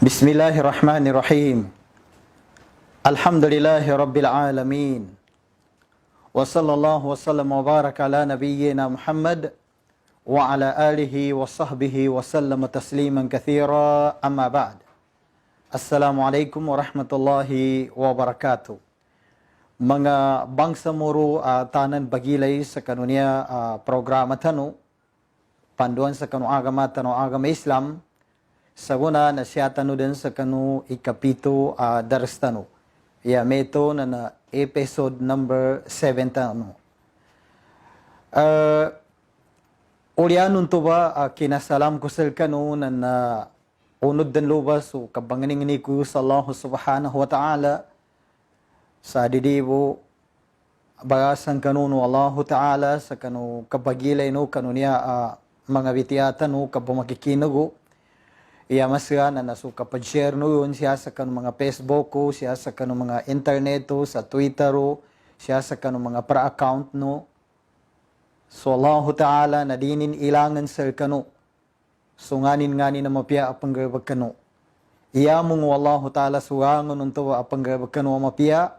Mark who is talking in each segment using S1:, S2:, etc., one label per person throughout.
S1: Bismillahirrahmanirrahim. Alhamdulillahi Rabbil Alamin. Wa sallallahu wa sallam wa baraka ala nabiyyina Muhammad wa ala alihi wa sahbihi wa sallam tasliman kathira, amma ba'd. Assalamualaikum warahmatullahi wabarakatuh. Mga bangsa muru tanan bagilay sa kanunya programa tanu, panduan sa kanu agama tanu agama Islam, saguna na siya tanu din sa kanu ikapito daras tanu. Ya meto na episode number 7 tanu. Ulianun to ba kinasalam ko sa kanu na unod dan lubas o kabanganing ni ko sa Allah subhanahu wa ta'ala sa didibo bagasan kanu no Allah ta'ala sa kanu kabagilay no kanu niya mga bitiyatan no kabumakikinago. Iya masya na nasuka pag-share no yun siya sa kanong mga Facebook ko, siya sa kanong mga internet to, sa Twitter ko, siya sa kanong mga pra-account no. So Allah Ta'ala na dinin ilangan sa kanu. So nganin na mapia apang garbag kanu. Iya mong Allah Ta'ala suwangon unto apang garbag kanu mapia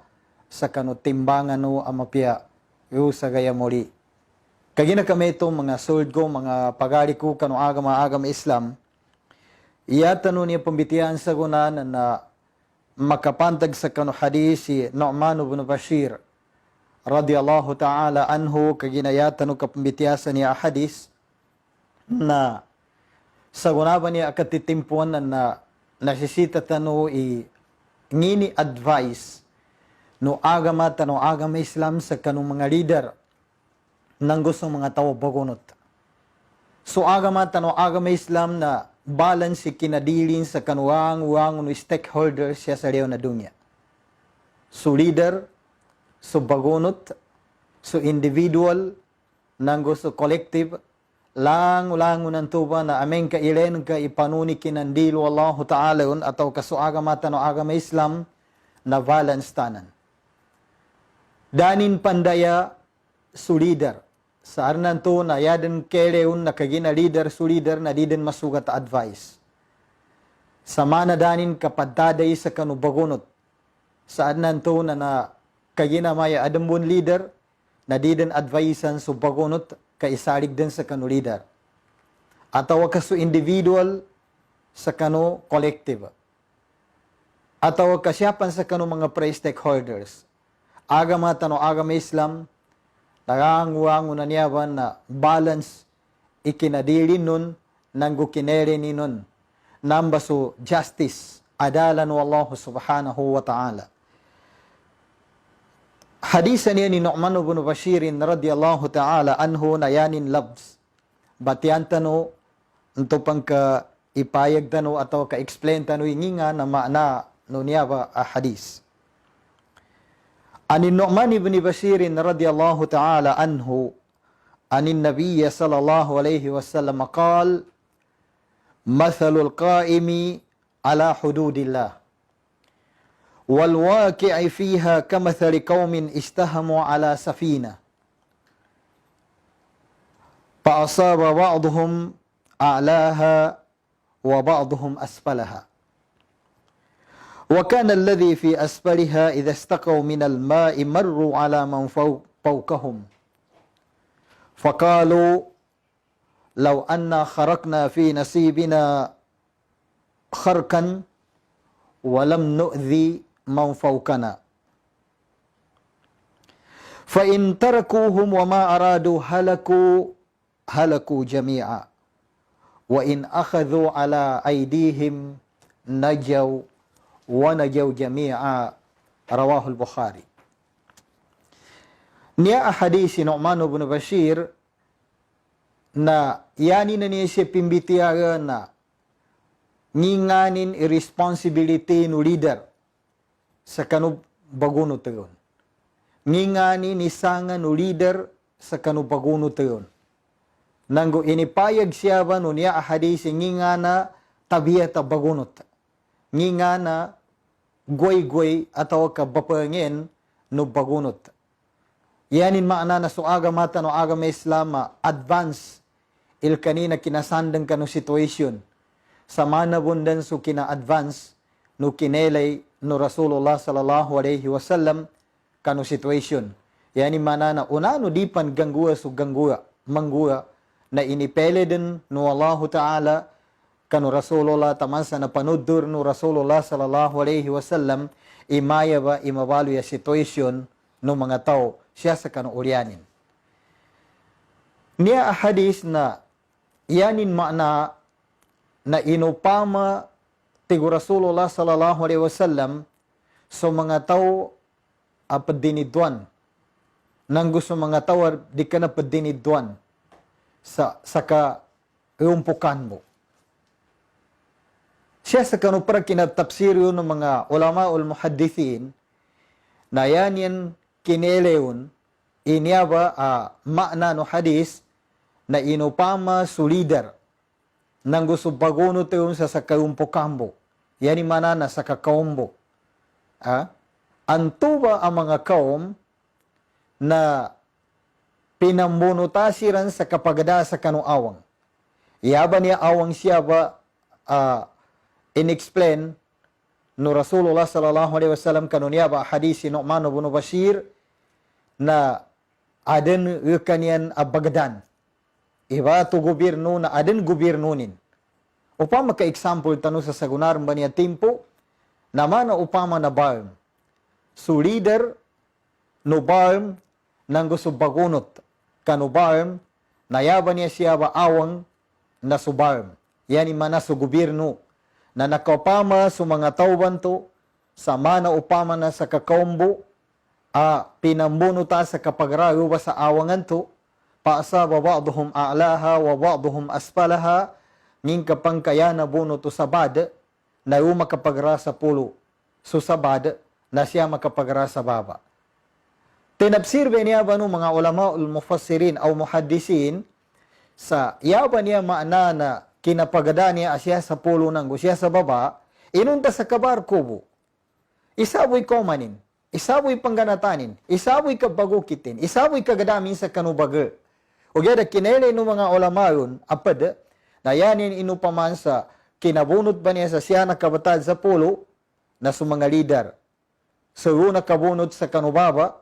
S1: sa kanu timbangan no amapia. Yu sa gaya muli. Kagina kami itong mga sword ko, mga pagari ko kanu agama Islam. Iya tanong niya pambitian sa gunan na makapantag sa kanu hadis si Nu'man ibn Bashir radiyallahu ta'ala anhu kaginayatan no kapambitiasan niya hadis na sa gunaban niya akatitimpuan na nasisita tanu ngini advice no agama Islam sa kanong mga leader nang gusto mga tao bagunot. So agama Islam na balance si kinadilin sa kanuang no stakeholders siya sa na dunya. So leader, so bagunot, so individual, nanggo so collective, lang nantuba na ameng kailen ka ipanuni kinandilo Allah Ta'ala yun ataw kaso agama Islam na balance tanan. Danin pandaya so leader. Sa arnan to na yaden keleun na kagina leader su leader na diden masugat advice. Sa mana danin kapadaday sa kanu bagunot. Sa arnan to na kagina maya adambun leader na diden advicean su bagunot kaisalig din sa kanu leader. Ataw kasu individual sa kanu collective. Ataw kasyapan sa kanu mga pre-stakeholders. Agama Islam Naganguang na niyawan na balance ikinadili nun nanggo kinere ni nun nambaso justice adalan wa Allah subhanahu wa ta'ala. Hadisan niya ni Nu'man ibn Bashir radiyallahu ta'ala anhu na yanin labs. Batian tano ito pang ka ipayag tano atau ka explain tano inginga na maana no niya ba hadis. عن النعمان بن بشير رضي الله تعالى عنه عن النبي صلى الله عليه وسلم قال مثل القائم على حدود الله والواقع فيها كمثل قوم استهموا على سفينة فأصاب بعضهم أعلاها وبعضهم أسفلها وكان الذي في أسفلها إذا استقوا من الماء مروا على من فوقهم فقالوا لو أنا خرقنا في نصيبنا خرقا ولم نؤذي من فوقنا فإن تركوهم وما أرادوا هلكوا جميعا وإن أخذوا على أيديهم نجوا ونجوا جميعا رواه البخاري. Niya hadisi Nu'man ibn Bashir na yani na niya siya pimbitiyaga na nginganin irresponsibility no leader sa kanu bagunot tayon. Nginganin isangan no leader sa kanu bagunot tayon. Nanggo inipayag siya ba no niya hadisi ngingana tabiyata bagunot. Ngingana goy-goy ataw kabapangin no bagunot. Yanin maana na so agama no agama Islam advance il kanina kinasandang kanu situation. sa mana bundan su kina advance no kinelay no Rasulullah sallallahu alaihi wasallam kanu situation. Yani mana na una no dipan ganggua su ganggua manggua na inipele din no Allah Ta'ala kanu Rasulullah taman sa napanudur no Rasulullah sallallahu alaihi wasallam imaya ba imabalu ya situation no mga tao siya sa kanu ulyanin. Niya hadis na yanin makna na inupama tigo Rasulullah sallallahu alaihi wasallam so mga tao padinidwan nang gusto mga tao di ka na padinidwan sa ka umpukan mo. Siya sa kanu para kinatapsiryo ng mga ulama ul muhaddithin na yan kineleon inyaba makna no hadis na inupama su leader nang gusto bagono tayo sa kayumpukambo. Yani mana na sa kakaumbo. Antuba ang mga kaum na pinambunutasiran sa kapagada sa kanuawang. Iyaba niya awang siya ba in-explain no Rasulullah sallallahu alaihi wasallam kanunya ba hadis si Nu'man ibn Bashir na aden kanian abagdan. Iba to gobyerno na aden gobyernonin. Upama ka example tanu sa sagunaran ba niya tempo naman na upama na barm. So leader no barm nang gusto bagunot kanu barm nayaba niya siya ba awang na su barm. Yani mana su gobyerno na nakapama su mga tauban to sa mana upama na sa kakaumbo pinambunuta sa kapagrayo ba sa awangan to paasaba ba'duhum a'laha wa ba'duhum asfalaha ngin kapang kaya na buno to sabad na makapagra sa pulo so sabad na siya makapagra sa baba. Tinabsirbe niya ba no mga ulama ul mufassirin o muhaddisin sa yaba niya maana na kinapagada niya asya sa pulo nang siya sa baba inunta sa kabar kubo. Isaboy komanin, isaboy pangganatanin, isaboy kabagukitin, isaboy kagadamin sa kanubaga. O gada kinele no mga ulama yun, apad, na yanin inupaman sa kinabunot ba niya sa siya nakabatad sa pulo na sa mga leader. So yung nakabunot sa kanubaba,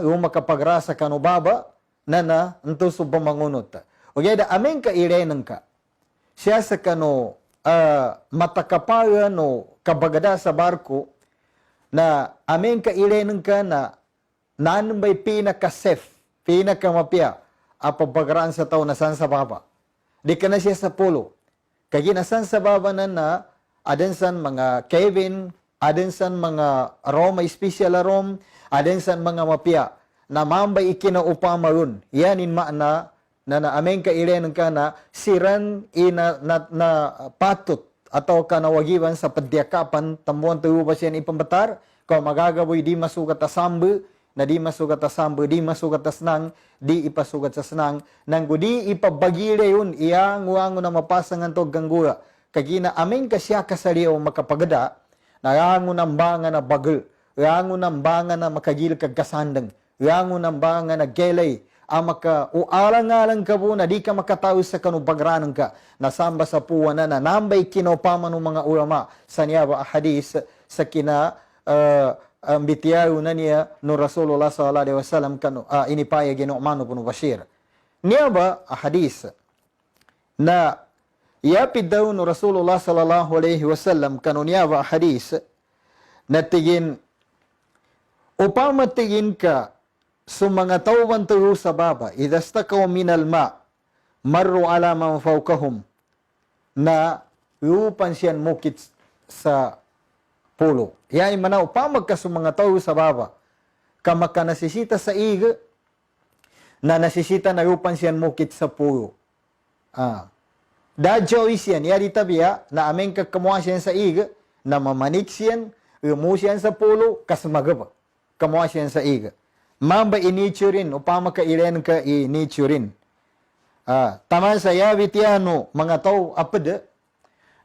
S1: yung makapagra sa kanubaba, na ito sa bamangunot. O gada amin ka irenan ka. Siya sa kano matakapayan no kabagada sa barko, na amin ka irenan ka na nanambay pinaka-safe, pinaka-mapya, apabagraan sa tao na san sa baba. Di ka na siya sa pulo. Kaya nasan sa baba na adensan mga Kevin, adensan mga Roma, special Rom, adensan mga mapya, na mambay ikinaupama yun. Yanin makna na amin ka irenan ka na siran na patut atau kanawagiban sa padyakapan tamuan tayo ba siya ipambatar? Kung magagaboy di masugat asambu, na di masugat asambu, di masugat asnang, di ipasugat sa senang, nang di ipabagire yun, iyanguango na mapasangan to ganggura. Kagina amin ka siya kasaliyaw makapagada, na yango ng banga na bagel, yango ng banga na makagil kagkasandang, yango ng banga na gelay, maka ualang-alang ka po na di ka makatao sa kanubagranan ka, nasamba sa puwa na nambay kinopama ng mga ulama sa niya ba hadis sa kina bitiyaw na niya no Rasulullah sallallahu alaihi wasallam kanu inipayag ni Nu'man ibn Bashir. Niya ba hadis na yapid daw no Rasulullah sallallahu alaihi wasallam kanu niya ba hadis na tigin upama tigin ka sa mga tawban tuyo sa baba idastakaw minal ma marru ala man fawkahum na yupan siyan mukit sa pulo. Yan mana upamag ka sa mga tao sa baba. Kamaka nasisita sa iga, na nasisita na yupan siyan mukit sa pulo. Dadyo siyan, yari tabiya, na aming kakamuha siyan sa iga, na mamanik siyan, umu siyan sa pulo, kasmagaba. Kamuha siyan sa iga. Mamba inichurin, upama ka ilen ka inichurin. Taman sa yabit yano, mga tao apad,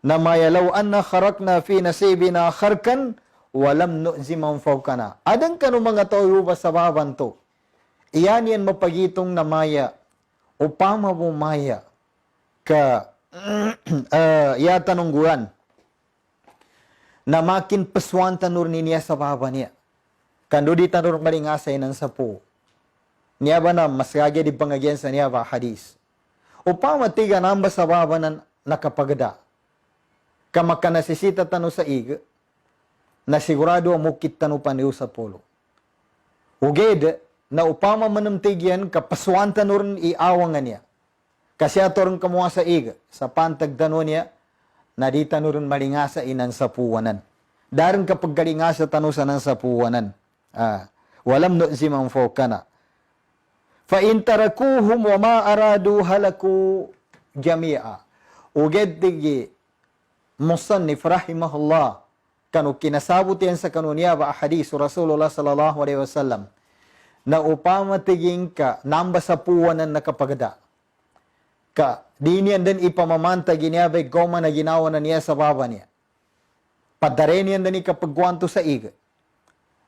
S1: na mayalaw anna kharakna fi nasibina kharkan walam nu'ziman fawkana. Adang kanu mga tao ba sa babanto. Iyan yan mapagitong na maya upama mo maya ka ya tanungguan na makin peswan tanur niya sa baba niya. Kando di tanur malingasay ng sapo. Niya ba na mas kagya di pangagyan sa niya ba hadis. Upama tiga namba sa baba na nakapagada. Kamaka nasisita tanu sa iga, na sigurado mukit tanu paniw sa polo. Uged, na upama manamtigyan kapaswan tanur iawangan niya. Kasi atorong kamuha sa iga, sa pantag tanu niya, na di tanurun malingasa inan sa puwanan. Darin kapag galingasa tanusan ng sa puwanan. Walam no zimang fokana. Fa in tarakuhum wa ma aradu halaku jami'a. Uged tigi musannif rahimahullah kanu kinasabot yan sa kanunya ba hadis Rasulullah sallallahu alaihi wasallam na upama tiging ka namba sa puwanan nakapagada. Ka di niyan din ipamamanta giniyabay goma na ginawa na niya sa baba niya. Padare niyan din ikapagwanto sa iga.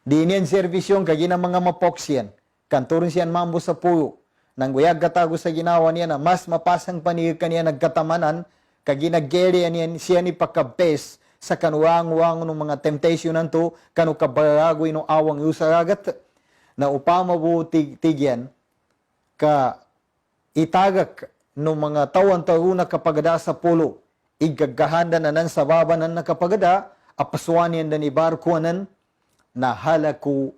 S1: Di niyan servisyon kagina mga mapoksyan. Kanturun siyan mambo sa puyo. Nang guyag gatago sa ginawa niya na mas mapasang panig kaniya nagkatamanan kaginageri niyan siya ni pakabes sa kanuwang-wang ng mga temptation nanto kanu kabaragoy no awang usaragat na upama bu tigyan ka itagak no mga tawan-tawo na kapagada sa pulo igagahanda na nan sa baba nan nakapagada apaswan yan dan ibarkuanan na halaku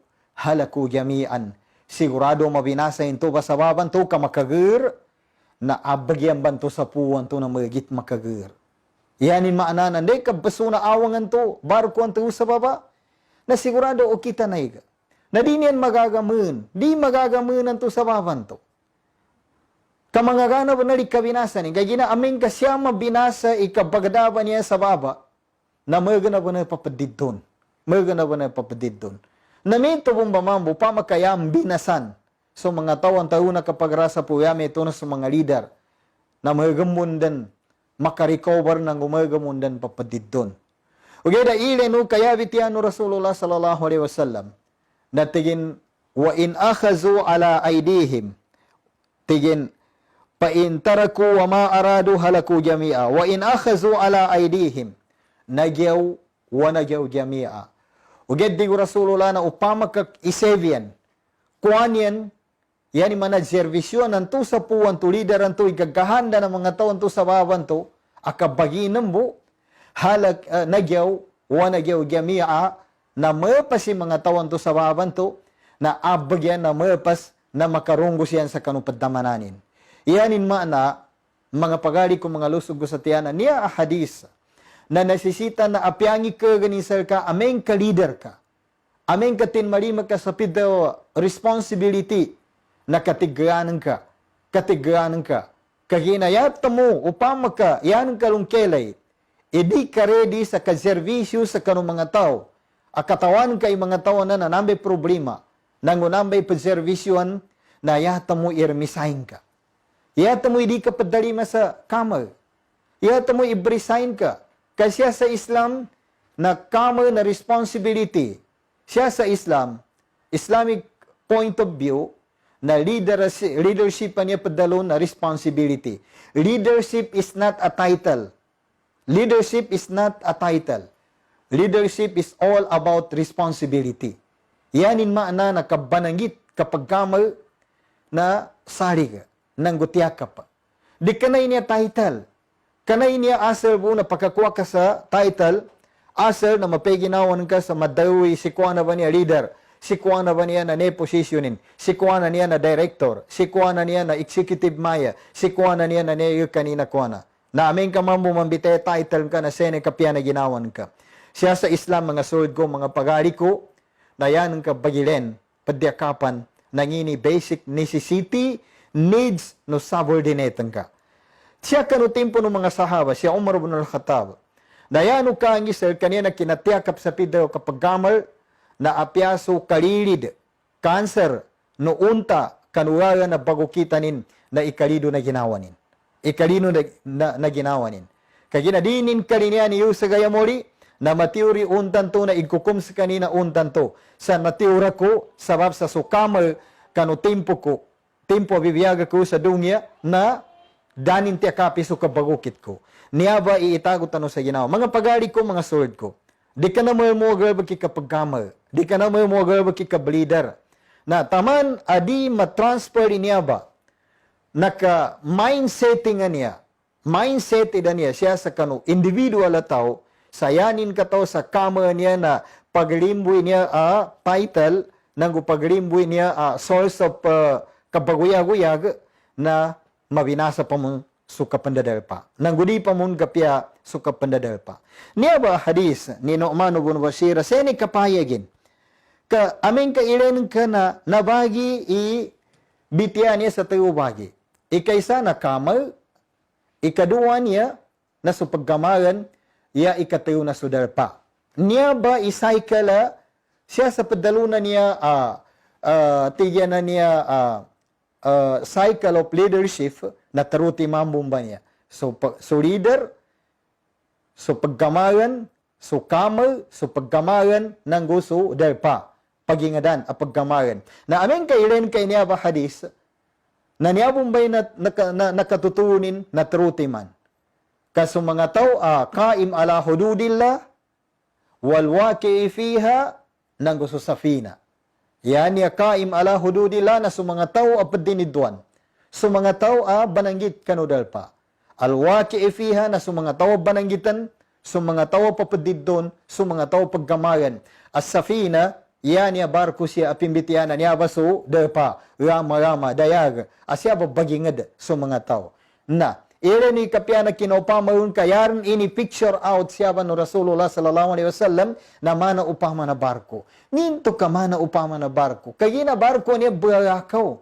S1: jami'an sigurado mabinasa into ba sa baban to kamakagir na abagyan banto sa puwan to na magigit makagir. Yanin maananan, di kabaso na awangan to, barkuan to sa baba, na sigurado o kita na iga. Na di niyan magagamun, di magagamunan to sa baban to. Kamangagana ba na di kabinasa ni, kaya gina aming kasya mabinasa ikabagdaba niya sa baba, na magana ba na papadid doon. Magana ba na papadid doon. Na minto bong bamambo, pamakayam binasan. So mga tawan-taon na kapag rasa po yami ito na sa mga leader na magamundan, makarecover ng umagamundan papadid doon. Okay, da ilenu kaya bitiano Rasulullah sallallahu alaihi wasallam na tigin wa in akhazu ala aidihim tigin pa in taraku wa ma aradu halaku jami'a wa in akhazu ala aidihim nagyaw wa nagyaw jami'a. Okay, di Rasulullah na upama kak isevyan kuanyan yani manad servisyon nanto sa puwan to leader nanto igagahanda ng mga tao nanto sa baban to akabaginam mo halak nagyaw wa nagyaw jami'a na mapas yung mga tao nanto sa baban to na abagyan na mapas na makarunggos yan sa kanupadamananin. Iyanin maana mga pagali ko mga lusog ko sa tiyana niya ahadis na nasisita na apyangi ka ganisal ka ameng ka leader ka ameng ka tinmalima ka sa pidaw responsibility na katiganan ka. Kaginayat mo, upama ka, yan kalong kelay, edi ka ready sa kaservisyo sa kanong mga tao. Akatawan kay mga tao na nanambay problema, nangunambay pagservisyon, na yata mo irmisahin ka. Yata mo hindi ka padalima sa kamar. Yata mo i-resign ka. Kasi sa Islam, na kamar na responsibility. Siya sa Islam, Islamic point of view, na leadership niya padalo na responsibility. Leadership is not a title. Leadership is not a title. Leadership is all about responsibility. Yanin maana na kabanangit kapag kamal na sari ka, nang gutya ka pa. Di kanay niya title. Kanay niya asal po na pagkakuha ka sa title, asal na mapaginawan ka sa madawi si kuha na ba niya leader, si kuha na ba niya na positionin, si kuha na niya na director, si kuha na niya na executive maya, si kuha na niya na niya kanina kuha na. Na aming kamambo mambite title ka na sene kapya na ginawan ka. Siya sa Islam mga sword ko, mga pagali ko, na yan ang kabagilen, padyakapan, nangini basic necessity, needs, no subordinate ka. Siya kanu tempo ng mga sahaba, siya Umar ibn al-Khattab. Na yan ang kaangisal, kanina kinatiyakap sa pidaw kapag gamal, na apyaso kalilid, cancer, no unta, kanuwaga na bago kitanin na ikalido na ginawanin. Ikalido na ginawanin. Kaginadinin kanina ni Yusa Gayamori, na matiuri untan to na ikukum sa kanina untan to. Sa matiura ko, sabab sa sukamal, kanu tempo ko, tempo bibiyaga ko sa dunya, na danin ti akapi so kabagukit ko. Niya ba iitago tano sa ginawa. Mga pagali ko, mga sword ko. Di ka na mo baki kapagkamar. Di ka na mo baki kableader. Na taman adi matransfer niya ba? Naka mindsetting niya. Mindset niya siya sa kanu individual tao. Sayanin ka tao sa kama niya na paglimboy niya title nang paglimboy niya source of kabaguyag-uyag na mabinasa pa mo suka pandadal pa. Nanggudi pa mo kapya suka pandadal pa. Niya ba hadis ni Nu'man ibn Bashir seni kapayagin. Ka aming kailan ka na nabagi bitian niya sa tayo bagi. Ikaysa na kamal, ikaduwa niya na supagkamaran, ya ikatayo na sudar pa. Niya ba isaykala siya sa padalunan niya tigyan na niya cycle of leadership na taruti mambumba niya. So leader, so pagkamaran, so kamal, so pagkamaran ng gusto darpa. Pagingadan, pagkamaran. Na aming kailan kay niya ba hadis, na niya bumbay na nakatutunin na taruti man. Kaso mga tao, kaim ala hududillah, walwaki fiha, nang gusto safina. Yan niya kaim ala hududillah na mga tao apadinidwan. Mga tao bananggit kanudal pa. Alwaki fiha na mga tao bananggitan, mga tao papadidon, mga tao pagkamayan. As safina, yan niya barko siya apimbitiana niya baso derpa, rama-rama, dayag. Asya ba bagingad mga tao. Na, ire ni kapya na kinopamayon kayaran ini picture out siya ba no Rasulullah sallallahu alaihi wasallam na mana upama na barko. Ninto ka mana upama na barko. Kaya na barko niya burakaw.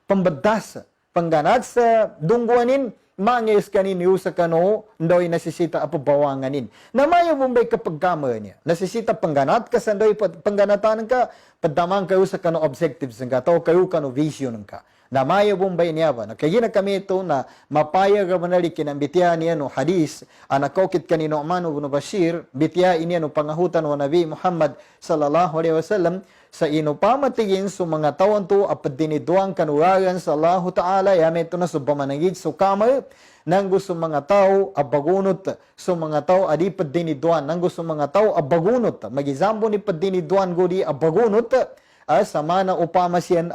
S1: Pambadas. Pangganat sa dungguanin. Mangis kanin yu sa kano. Ndoy nasisita apabawanganin. Namayo bumbay kapag gamar niya. Nasisita pangganat ka sa ndoy pangganatan ka. Padamang kayo sa kano objectives nga. Tao kayo kano vision ka. Na maya bumbay niya ba? Kaya na kami ito na mapaya ka manali kinambitya niya no hadis, anakokit ka ni Nu'man ibn Bashir, bitya niya no pangahutan wa Nabi Muhammad sallallahu alaihi wasallam, sa ino pamatigin so mga tawon to apadiniduang kanuragan sa Allah Ta'ala, yame ito na so bamanagid so kamay, nang gusto mga tao abagunot, so mga tao adi padiniduan, nang gusto mga tao abagunot, magizambo ni padiniduan gudi abagunot, sama na upama siyan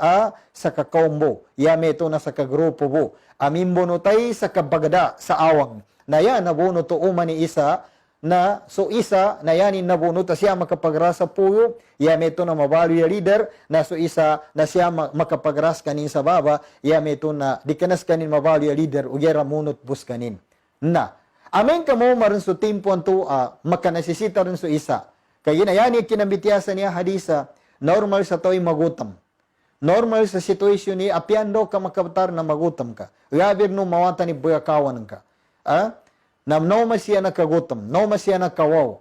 S1: sa kakaumbo. Yame ito na sa kagrupo bo. Amimbo no tay sa kabagada sa awang. Na yan, nabuno to uma ni isa, na so isa, na yanin nabuno ta siya makapagrasa puyo. Yame ito na mabalo ya leader, na so isa, na siya makapagras kanin sa baba. Yame ito na dikanas kanin mabalo ya leader, ugyera munot bus kanin. Na, amen ka mo marin so timpuan to, makanasisita rin so isa. Kaya na yan, kinambityasan niya hadisa, normal sa to'y magutam. Normal sa situation ni apian daw ka makabatar na magutam ka. Gabir no mawata ni buyakawan ka. Na no masya nakagutam, no masya nakawaw.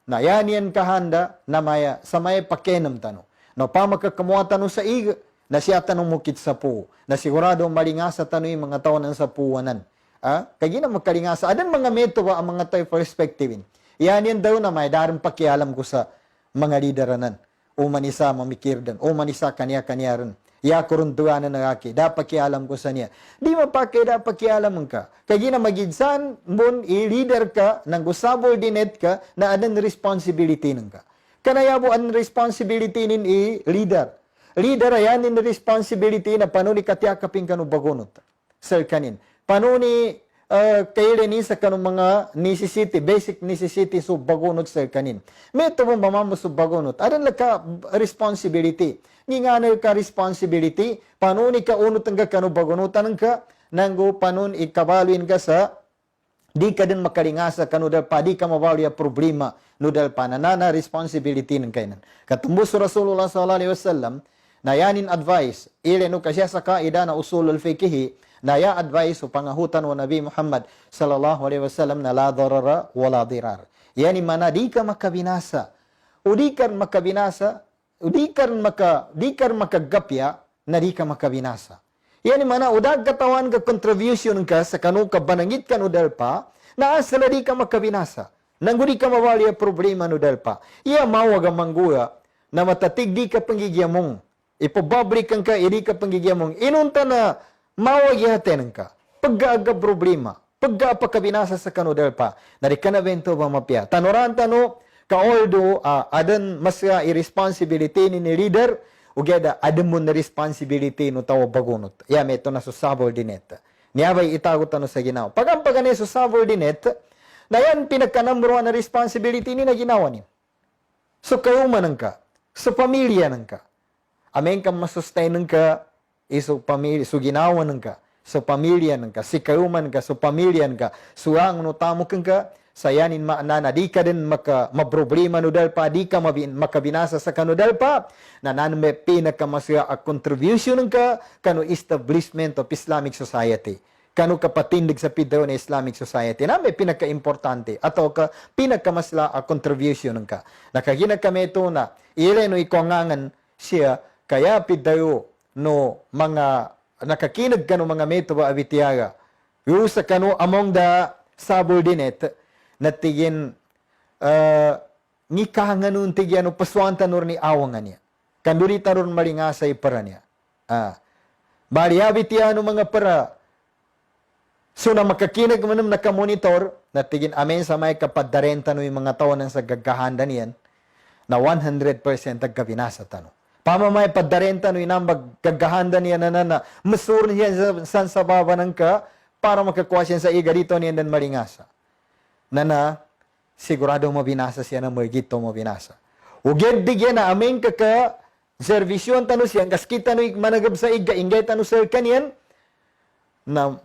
S1: Na yan kahanda na maya sa may pakenam tano. No pa makakamuha tano sa ig na siya tanong mukit sa po. Na sigurado malingasa tano yung mga tawanan sa puwanan. Kaya na makalingasa. Adan mga metodo ang mga tayo perspektibin. Yan daw na may daring pakialam ko sa mga lideranan. O manisa mamikirdan, o manisa kanya-kanya rin. Ya kuruntuan na naki, dapat kialam ko sa niya. Di mapake, dapat kialam ka. Kaya na magidsan, mun, i-leader ka, nang subordinate ka, na adan responsibility nang ka. Kanaya mo ang responsibility nin i-leader. Leader, ayan in responsibility na panuni katyakapin ka no bagunot. Sir kanin. Panuni kailan sa kanong mga necessity, basic necessity so bagunot sa kanin. May ito mong mamamo so bagunot. Aran lang ka responsibility. Ngingana ka responsibility, panon ikaunot ang kanong bagunotan ka, nanggo panon ikabaluin ka sa di ka din makalingasa kanudal pa, di ka mabalo yung problema nudal pa, nanana responsibility ng kainan. Katumbos Rasulullah SAW, na yanin advice, ileno kasya sa kaida na usulul fikihi, na ya advice o pangahutan wa Nabi Muhammad sallallahu alaihi wasallam na la darara wa la dirar. Yani mana di ka makabinasa. O di ka makabinasa, o di ka makagapya na di ka makabinasa. Yani mana udag katawan ka contribution ka sa kanu ka banangit ka nudal pa, na asala di ka makabinasa. Nanggo di ka mawali ang problema nudal pa. Iya mawag ang mangguya na matatig di ka panggigiyamong. Ipababrik ka, hindi ka panggigiyamong. Inunta na mawag yahaten ka. pagga problema, pagga pagkabinasa sa kanudal pa, narikanabento ba mapya. Tanoran tano, ka-although adan mas irresponsibility ni leader, ugeda adan mo na responsibility no tawo bagunot. Ya meto na sa subordinate. Niyabay itago tano sa ginawa. Pagampagani sa subordinate, na yan pinagkanambro na responsibility ni na ginawa niya. So kayo man ka, sa pamilya nang ka. Amen ka masustain nang ka, iso pamilya, so ginawa nang ka, sa pamilya nang ka, si kayo man ka, sa pamilya nang ka, suang no tamo kang ka, sayanin maanana, di ka din maproblema no dal pa, di ka makabinasa sa kanudal pa, nanan may pinakamasya a contribution nang ka, kano establishment of Islamic society. Kano kapatindig sa pidaw na Islamic society na may pinaka-importante atau pinakamasla a contribution ng ka. Nakagina kami ito na ile no ikongangan siya kaya pidaw no mga nakakinag kano mga metodo abitiyaga. Yusa kano among the subordinate na tigin ngikahangan nun tigyan no paswanta nur ni awangan niya. Kandurita nun malingasay para niya. Bali abitiya no mga para so na makakinag manam nakamonitor, na tigin amen sa may kapadarenta no yung mga tawanan sa gagkahanda niyan, na 100% agkabinasa tano. Pamamay padarenta no yung maggagahanda niyan na masur niya sa baba ng ka, para makakuha siya sa iga dito niyan dan maringasa. Sigurado mabinasa siya na magito mabinasa. Uged bigyan na amen ka servisyon tano siya, kaskita no managab sa iga, ingay tano sa kanyan, na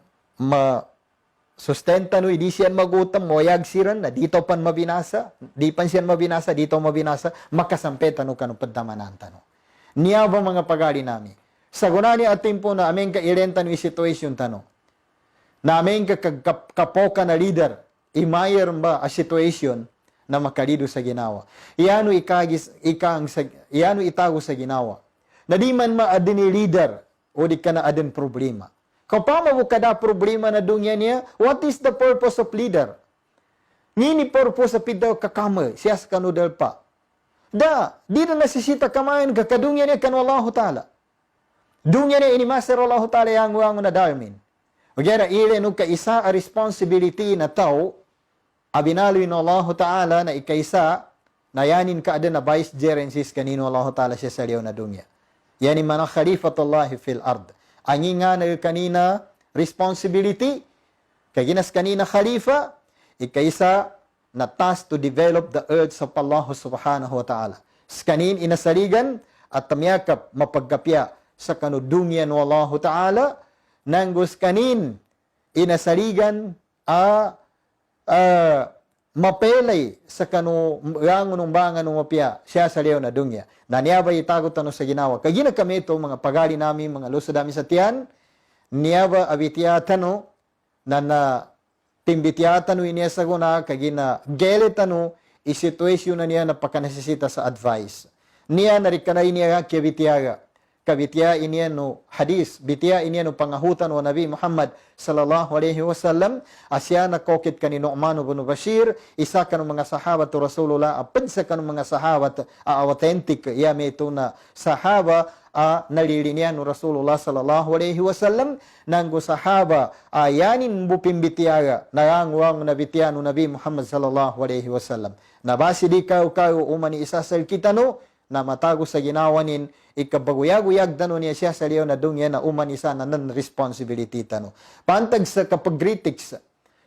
S1: sustenta no hindi siyan magutam moyag siran na dito pan mabinasa di pan siyan mabinasa dito mabinasa makasampeta no kanu padamanan tano niya ba mga pagali nami sa gunani at tempo na amen ka irenta no situation tano na amen ka kapoka na leader imayer ba a situation na makalido sa ginawa iyano iyano itago sa ginawa na di man maadini leader o di ka na adin problema. Kapag kada problema na dunya niya, what is the purpose of leader? Nini purpose sa pidaw kakama, siya sa kanudal pa. Di na nasisita kamayan kakadunya niya kanu Allah Ta'ala. Dunya niya inimaster Allah Ta'ala yang wango na darmin. Ugyara ile no kaisa a responsibility na tao, abinalo ni Allah Ta'ala na ikaisa, na yanin ka ada na vice gerensis kanino Allah Ta'ala siya sa liyaw na dunya. Yani mana khalifatullahi fil ard. Angin nga na kanina responsibility, kaginas kanina khalifa, ikaisa na task to develop the earth of Allah subhanahu wa ta'ala. Skanin inasaligan at tamyakap mapagkapya sa kanudungyan wa Allah ta'ala, nanggus kanin inasaligan mapelay sa kanungangunong bangan ng mapya siya sa liyaw na dunya. Nanyabay itagot ano sa ginawa. Kagina kami ito, mga pagali namin, mga luso dami sa tiyan, niyaba abitiyatano, na timbitiyatano iniasa ko na, kagina geletano, isituasyon na niya na pagkanasisita sa advice. Niya narikanay niya kiabitiyaga. Kabitiya iniya no hadis, bitiya iniya no pangahutan wa Nabi Muhammad sallallahu alaihi wasallam, asya na kokit kani Nu'man ibn Bashir, isa kanong mga sahabat to Rasulullah, apad sa kanong mga sahabat authentic, yame ito na sahaba nalilinian no Rasulullah sallallahu alaihi wasallam, nanggo sahaba yanin bupimbitiyaga, narangwang nabitiya no Nabi Muhammad sallallahu alaihi wasallam. Nabasi di kayo umani isasal kita no, na matago sa ginawanin, ikabaguyag-uyag tano niya siya sa liyaw na dungya na uman isa na non-responsibility tano. Pantag sa kapag critics,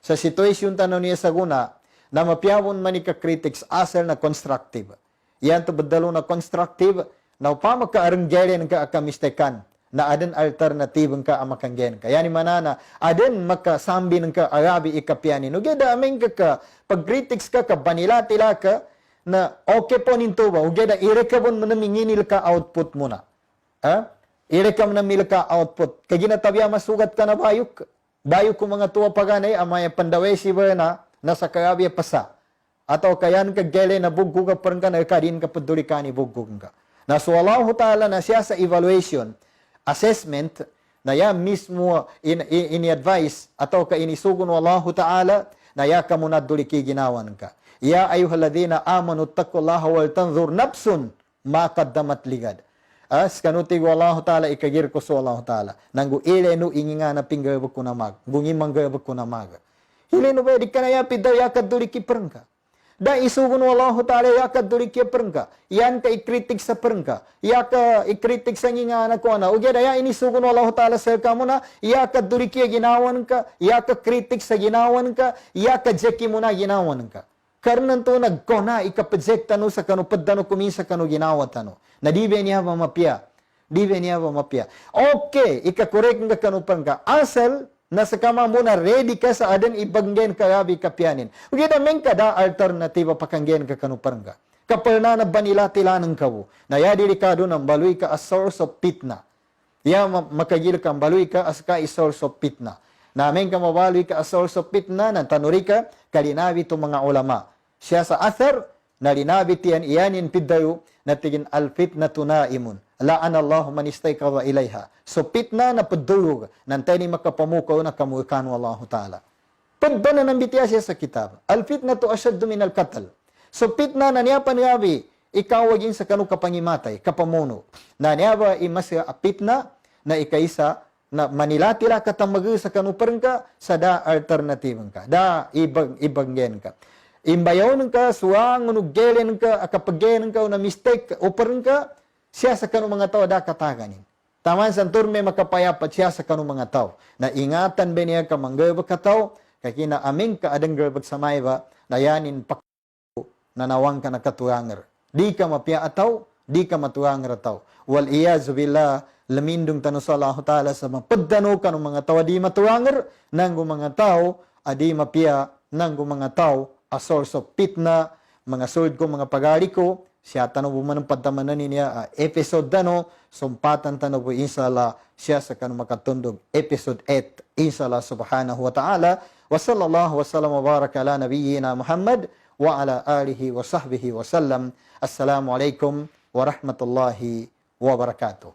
S1: sa situation tano niya sa guna, na mapiyawon man critics asal na constructive. Yan to badalo na constructive, na upama ka aranggelin ka akamistekan, na adan alternative ka amakanggen ka. Yani manana, adan makasambi ng ka arabi ikapianin. Ugeda aming ka pag critics ka, banila-tila ka, na okay po ninto ba, ugeda irekabon mo na minginil ka output mo na. Irekam na mil ka output. Kaginatabiya masugat ka na bayok. Bayok ko mga tuwa paganay, amaya pandawesi ba na, nasa karabya pasa. Ataw kayan ka gele na buggo ka parang ka, nakadin ka paduli ka ni buggo ka. Na so Allah Ta'ala na siya sa evaluation, assessment, na yan mismo ini-advise, ataw ka inisugon Allah Ta'ala, na ya ka muna duli ginawan ka. Ya ayyuhalladhina amanu taqullaha wal tanzur nafsun ma qaddamat ligad. As kanuti Allah Ta'ala ikagir ko so Allah Ta'ala. Nanggu ile no inginga na pingga ko na mag. Bungi mangga ko na mag. Hile no ba di kanaya pidaw yakad duri ki perengka. Da isugun Allah Ta'ala yakad duri ki perengka. Yan ka ikritik sa perengka. Ya ka ikritik sa nginga na ko na. Uge da ya ini sugun Allah Ta'ala sa kamu na. Yakad duri ki ginawan ka. Ya ka kritik sa ginawan ka. Ya ka jeki mo na ginawan ka. Karena to nagkona ikapajekta no sa kanu paddano kumisa kanu ginawatan no. Na di ba niya mapia? Di ba niya mapia? Okay, ikakorek nga kanu pangka. Asal nasa kama muna ready ka sa adan ibanggen ka yabi kapianin. Ugi da men ka da alternativa pakanggen ka kanu pangka. Kapal na banila tilanang kawo. Na ya delikado ng baluy ka a source of fitna. Ya makagil ka baluy ka as ka a source of fitna. Namin ka mabaloy ka a source of fitna ng tanuri ka kalinabi to mga ulama. Siya sa athar na linabi tiyan iyanin piddayo na tigin al-fitnatu naimun. La'an Allah man istayqadha ilayha. So fitna na padulog ng tayo ni makapamukaw na kamukanu Allah Ta'ala. Padba na nambitiya siya sa kitab. Al-fitnatu asyaddu min al-qatl. So fitna na niya paniyabi, ikaw waging sa kanu kapangimatay, kapamuno. Na niya ba imasya a fitna na ikaisa na manilatila katamagu sa kanu perengka sa da alternatibang ka. Da ibanggen ka. Imbayaw ka, suwang, unugelen ka, akapaggen ka, na mistake, uparin ka, siya sa kanong mga tao da kataganin. Taman sa turme makapayapat siya sa kanong mga tao. Na ingatan ba niya ka manggabag ka tao, kakina aming ka adang gabag sa mayba, na yanin pakko, na nawang ka na katuwanger. Di ka mapia ataw, di ka matuwanger ataw. Wal iyazu billah, lamindong tanong sa Allah Ta'ala sa mapaddano ka ng mga tao, di matuwanger, nang mga tao, adi mapia, nang mga tao, a source of fitna, mga sulod ko, mga pagari ko, siya tanong po man ang padtamanan niya, episode dano, sumpatan tanong po, inshallah, siya sa kanong makatundog, episode 8, inshallah, subhanahu wa ta'ala, wa sallallahu wa sallam wa baraka ala nabiyyina Muhammad, wa ala alihi wa sahbihi wa sallam, assalamu alaikum wa rahmatullahi wa barakatuh.